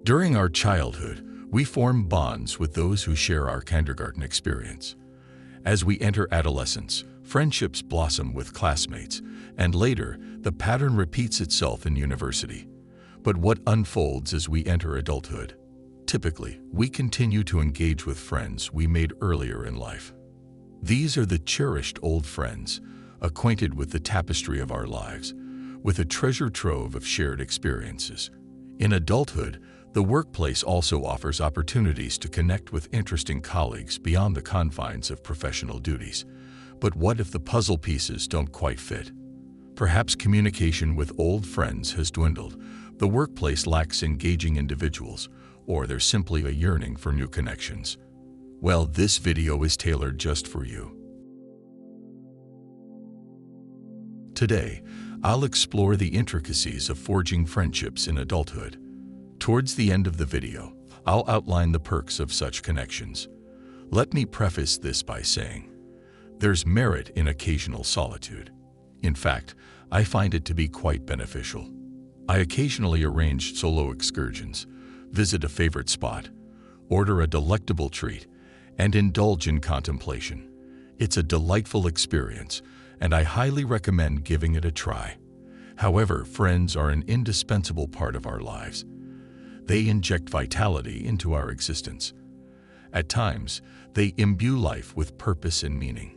During our childhood, we form bonds with those who share our kindergarten experience. As we enter adolescence, friendships blossom with classmates, and later, the pattern repeats itself in university. But what unfolds as we enter adulthood? Typically, we continue to engage with friends we made earlier in life. These are the cherished old friends, acquainted with the tapestry of our lives, with a treasure trove of shared experiences. In adulthood, the workplace also offers opportunities to connect with interesting colleagues beyond the confines of professional duties. But what if the puzzle pieces don't quite fit? Perhaps communication with old friends has dwindled, the workplace lacks engaging individuals, or there's simply a yearning for new connections. Well, this video is tailored just for you. Today, I'll explore the intricacies of forging friendships in adulthood. Towards the end of the video, I'll outline the perks of such connections. Let me preface this by saying, there's merit in occasional solitude. In fact, I find it to be quite beneficial. I occasionally arrange solo excursions, visit a favorite spot, order a delectable treat, and indulge in contemplation. It's a delightful experience, and I highly recommend giving it a try. However, friends are an indispensable part of our lives. They inject vitality into our existence. At times, they imbue life with purpose and meaning.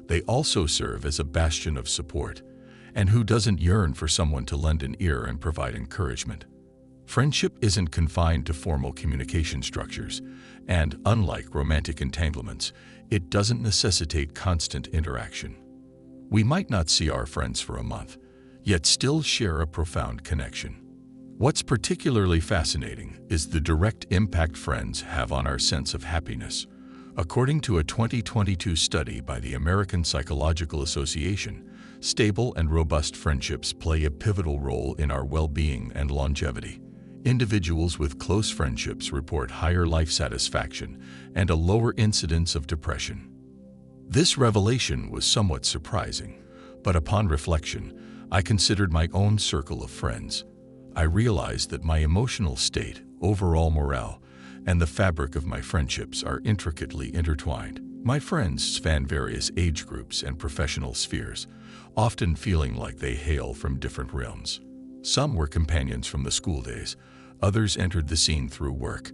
They also serve as a bastion of support, and who doesn't yearn for someone to lend an ear and provide encouragement? Friendship isn't confined to formal communication structures, and unlike romantic entanglements, it doesn't necessitate constant interaction. We might not see our friends for a month, yet still share a profound connection. What's particularly fascinating is the direct impact friends have on our sense of happiness. According to a 2022 study by the American Psychological Association, stable and robust friendships play a pivotal role in our well-being and longevity. Individuals with close friendships report higher life satisfaction and a lower incidence of depression. This revelation was somewhat surprising, but upon reflection, I considered my own circle of friends. I realized that my emotional state, overall morale, and the fabric of my friendships are intricately intertwined. My friends span various age groups and professional spheres, often feeling like they hail from different realms. Some were companions from the school days, others entered the scene through work,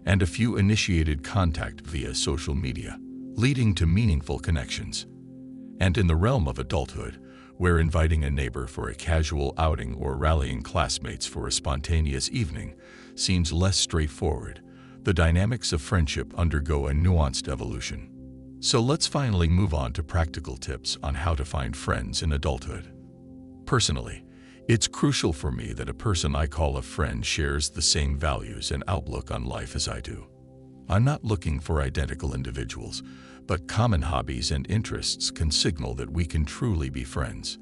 and a few initiated contact via social media, leading to meaningful connections. And in the realm of adulthood, where inviting a neighbor for a casual outing or rallying classmates for a spontaneous evening seems less straightforward, the dynamics of friendship undergo a nuanced evolution. So let's finally move on to practical tips on how to find friends in adulthood. Personally, it's crucial for me that a person I call a friend shares the same values and outlook on life as I do. I'm not looking for identical individuals, but common hobbies and interests can signal that we can truly be friends.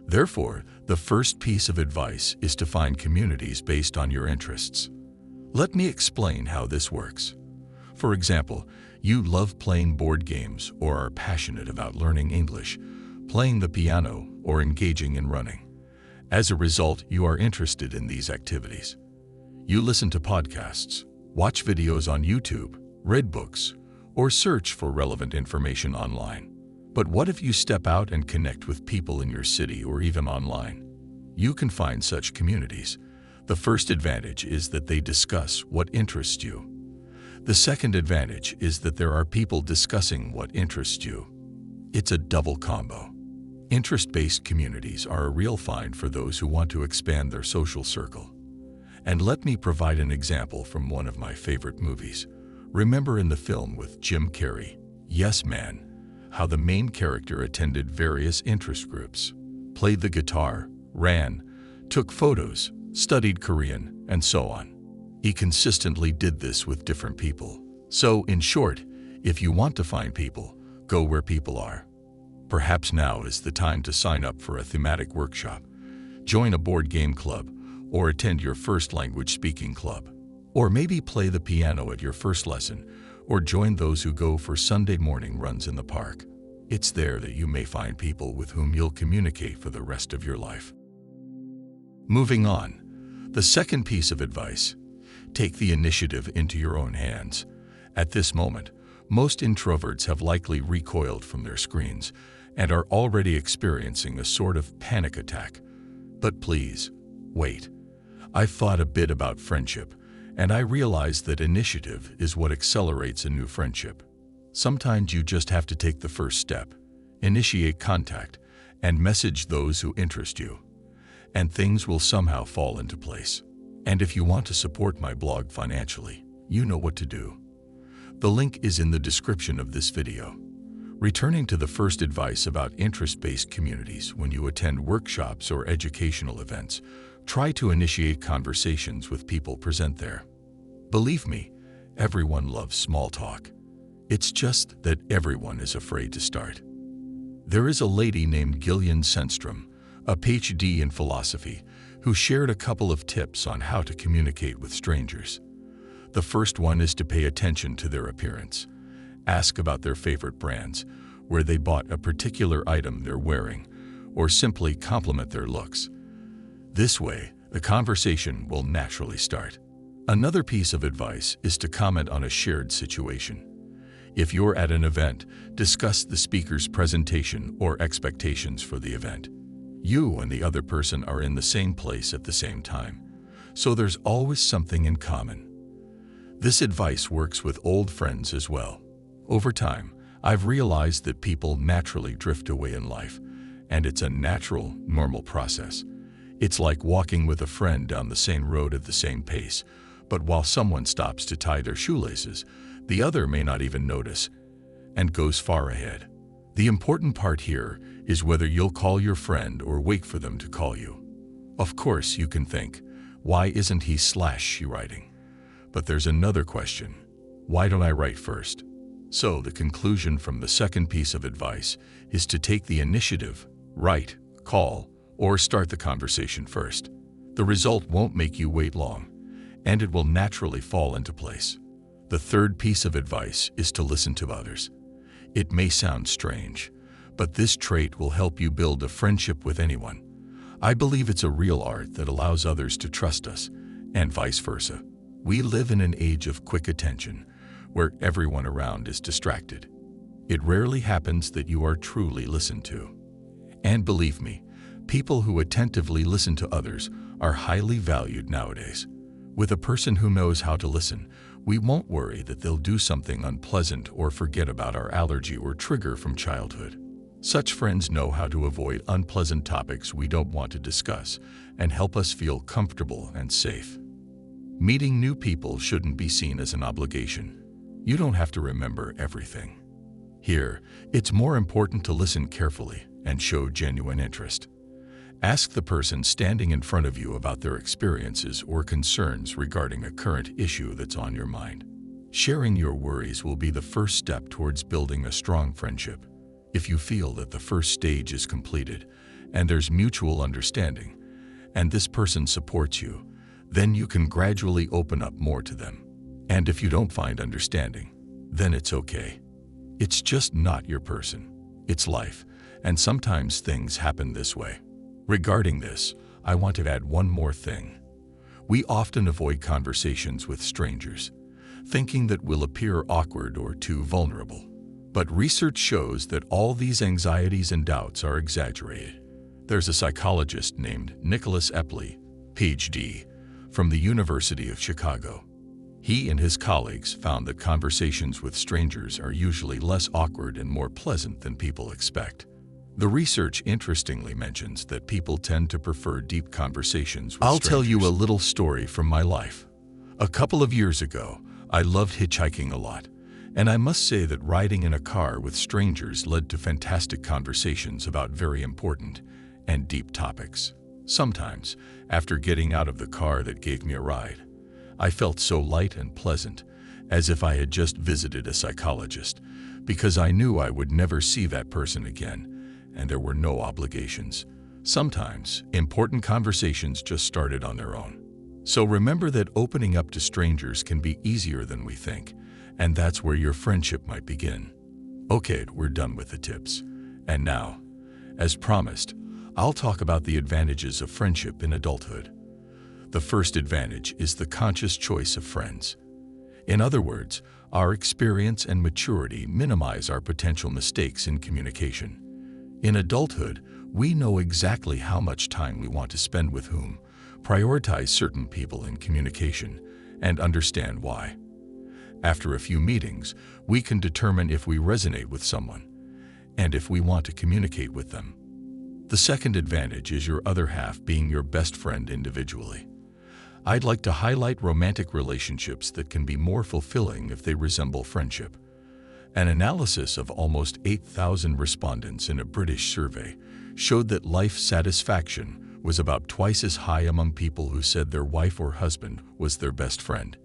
Therefore, the first piece of advice is to find communities based on your interests. Let me explain how this works. For example, you love playing board games or are passionate about learning English, playing the piano, or engaging in running. As a result, you are interested in these activities. You listen to podcasts, watch videos on YouTube, read books, or search for relevant information online. But what if you step out and connect with people in your city or even online? You can find such communities. The first advantage is that they discuss what interests you. The second advantage is that there are people discussing what interests you. It's a double combo. Interest-based communities are a real find for those who want to expand their social circle. And let me provide an example from one of my favorite movies. Remember in the film with Jim Carrey, Yes Man, how the main character attended various interest groups, played the guitar, ran, took photos, studied Korean, and so on. He consistently did this with different people. So, in short, if you want to find people, go where people are. Perhaps now is the time to sign up for a thematic workshop, join a board game club, or attend your first language speaking club. Or maybe play the piano at your first lesson, or join those who go for Sunday morning runs in the park. It's there that you may find people with whom you'll communicate for the rest of your life. Moving on, the second piece of advice: Take the initiative into your own hands. At this moment, most introverts have likely recoiled from their screens and are already experiencing a sort of panic attack. But please, wait. I've thought a bit about friendship, and I realize that initiative is what accelerates a new friendship. Sometimes you just have to take the first step, initiate contact, and message those who interest you, and things will somehow fall into place. And if you want to support my blog financially, you know what to do. The link is in the description of this video. Returning to the first advice about interest-based communities, when you attend workshops or educational events, try to initiate conversations with people present there. Believe me, everyone loves small talk. It's just that everyone is afraid to start. There is a lady named Gillian Sundstrom, a PhD in philosophy, who shared a couple of tips on how to communicate with strangers. The first one is to pay attention to their appearance. Ask about their favorite brands, where they bought a particular item they're wearing, or simply compliment their looks. This way, the conversation will naturally start. Another piece of advice is to comment on a shared situation. If you're at an event, discuss the speaker's presentation or expectations for the event. You and the other person are in the same place at the same time, so there's always something in common. This advice works with old friends as well. Over time, I've realized that people naturally drift away in life, and it's a natural, normal process. It's like walking with a friend down the same road at the same pace, but while someone stops to tie their shoelaces, the other may not even notice and goes far ahead. The important part here is whether you'll call your friend or wait for them to call you. Of course, you can think, why isn't he/she writing? But there's another question. Why don't I write first? So the conclusion from the second piece of advice is to take the initiative, write, call, or start the conversation first. The result won't make you wait long, and it will naturally fall into place. The third piece of advice is to listen to others. It may sound strange, but this trait will help you build a friendship with anyone. I believe it's a real art that allows others to trust us, and vice versa. We live in an age of quick attention, where everyone around is distracted. It rarely happens that you are truly listened to. And believe me, people who attentively listen to others are highly valued nowadays. With a person who knows how to listen, we won't worry that they'll do something unpleasant or forget about our allergy or trigger from childhood. Such friends know how to avoid unpleasant topics we don't want to discuss and help us feel comfortable and safe. Meeting new people shouldn't be seen as an obligation. You don't have to remember everything. Here, it's more important to listen carefully and show genuine interest. Ask the person standing in front of you about their experiences or concerns regarding a current issue that's on your mind. Sharing your worries will be the first step towards building a strong friendship. If you feel that the first stage is completed and there's mutual understanding, and this person supports you, then you can gradually open up more to them. And if you don't find understanding, then it's okay. It's just not your person. It's life, and sometimes things happen this way. Regarding this, I want to add one more thing. We often avoid conversations with strangers, thinking that we'll appear awkward or too vulnerable. But research shows that all these anxieties and doubts are exaggerated. There's a psychologist named Nicholas Epley, PhD, from the University of Chicago. He and his colleagues found that conversations with strangers are usually less awkward and more pleasant than people expect. The research interestingly mentions that people tend to prefer deep conversations with strangers. I'll tell you a little story from my life. A couple of years ago, I loved hitchhiking a lot, and I must say that riding in a car with strangers led to fantastic conversations about very important and deep topics. Sometimes, after getting out of the car that gave me a ride, I felt so light and pleasant, as if I had just visited a psychologist, because I knew I would never see that person again, and there were no obligations. Sometimes, important conversations just started on their own. So remember that opening up to strangers can be easier than we think, and that's where your friendship might begin. Okay, we're done with the tips. And now, as promised, I'll talk about the advantages of friendship in adulthood. The first advantage is the conscious choice of friends. In other words, our experience and maturity minimize our potential mistakes in communication. In adulthood, we know exactly how much time we want to spend with whom, prioritize certain people in communication, and understand why. After a few meetings, we can determine if we resonate with someone and if we want to communicate with them. The second advantage is your other half being your best friend individually. I'd like to highlight romantic relationships that can be more fulfilling if they resemble friendship. An analysis of almost 8,000 respondents in a British survey showed that life satisfaction was about twice as high among people who said their wife or husband was their best friend.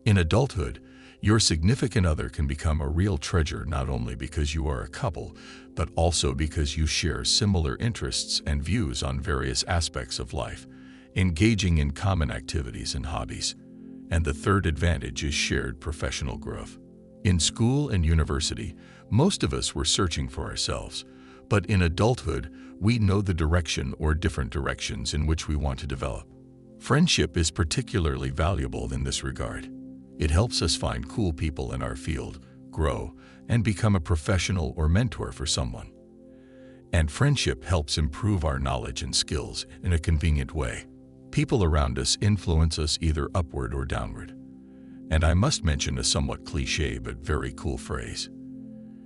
In adulthood, your significant other can become a real treasure not only because you are a couple, but also because you share similar interests and views on various aspects of life, engaging in common activities and hobbies. And the third advantage is shared professional growth. In school and university, most of us were searching for ourselves, but in adulthood, we know the direction or different directions in which we want to develop. Friendship is particularly valuable in this regard. It helps us find cool people in our field, grow, and become a professional or mentor for someone. And friendship helps improve our knowledge and skills in a convenient way. People around us influence us either upward or downward. And I must mention a somewhat cliché but very cool phrase.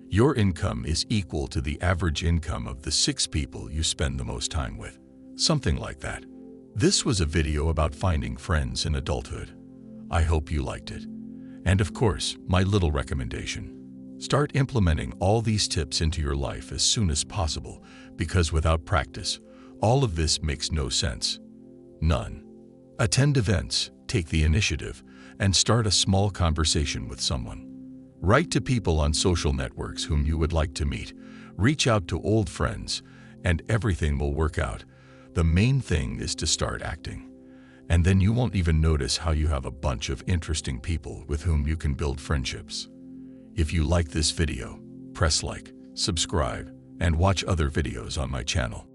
Your income is equal to the average income of the 6 people you spend the most time with. Something like that. This was a video about finding friends in adulthood. I hope you liked it. And of course, my little recommendation. Start implementing all these tips into your life as soon as possible, because without practice, all of this makes no sense. None. Attend events, take the initiative, and start a small conversation with someone. Write to people on social networks whom you would like to meet. Reach out to old friends, and everything will work out. The main thing is to start acting. And then you won't even notice how you have a bunch of interesting people with whom you can build friendships. If you like this video, press like, subscribe, and watch other videos on my channel.